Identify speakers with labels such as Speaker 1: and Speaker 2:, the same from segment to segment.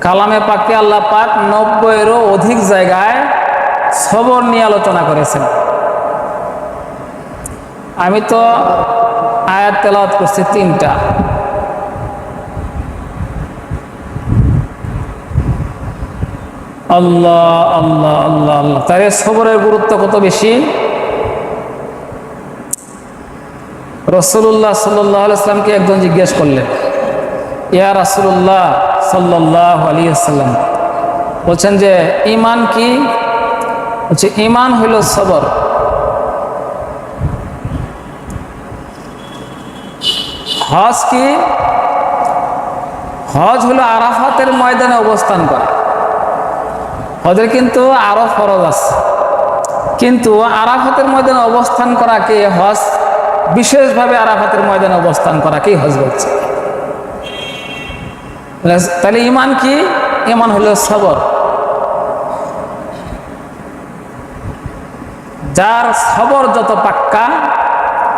Speaker 1: কালামে পাকে আল্লাহ পাক 90-এরও অধিক জায়গায় সবর নিয়ে আলোচনা করেছেন। আমি তো আয়াত তেলাওয়াত করছি 3টা। আল্লাহ আল্লাহ আল্লাহ আল্লাহ, তাহলে সবরের গুরুত্ব কত বেশি। রাসূলুল্লাহ সাল্লাল্লাহু আলাইহি ওয়াসাল্লামকে একজন জিজ্ঞেস করলেন, ইয়া রাসূলুল্লাহ সাল্লাল্লাহু আলাইহি ওয়াসাল্লাম, বলছেন যে ঈমান কি? বলছে ঈমান হইল সবর। হজ কি? হজ হলো আরাফাতের ময়দানে অবস্থান করা। হজের কিন্তু আরো ফরজ আছে, কিন্তু আরাফাতের ময়দানে অবস্থান করাকে হজ, বিশেষভাবে আরাফাতের ময়দানে অবস্থান করাকেই হজ বলছে। তাহলে ঈমান কি? ঈমান হলো সবর। যার সবর যত পাক্কা,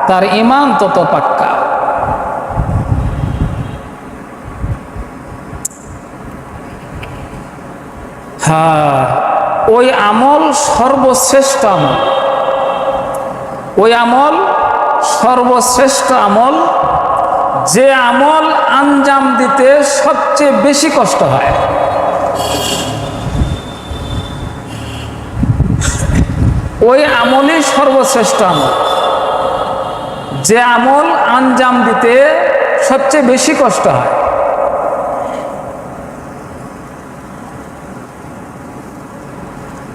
Speaker 1: তার ঈমান তত পাক্কা। হ্যাঁ, ওই আমল সর্বশ্রেষ্ঠ আমল, ওই আমল সর্বশ্রেষ্ঠ আমল, যে আমল আঞ্জাম দিতে সবচেয়ে বেশি কষ্ট হয়। ওই আমলই সর্বশ্রেষ্ঠ আমল, যে আমল আঞ্জাম দিতে সবচেয়ে বেশি কষ্ট হয়।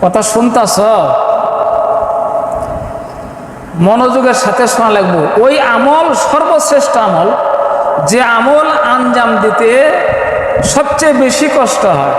Speaker 1: কথা শুনতাছ? মনোযোগের সাথে শোনা লাগবে। ওই আমল সর্বশ্রেষ্ঠ আমল, যে আমল আঞ্জাম দিতে সবচেয়ে বেশি কষ্ট হয়।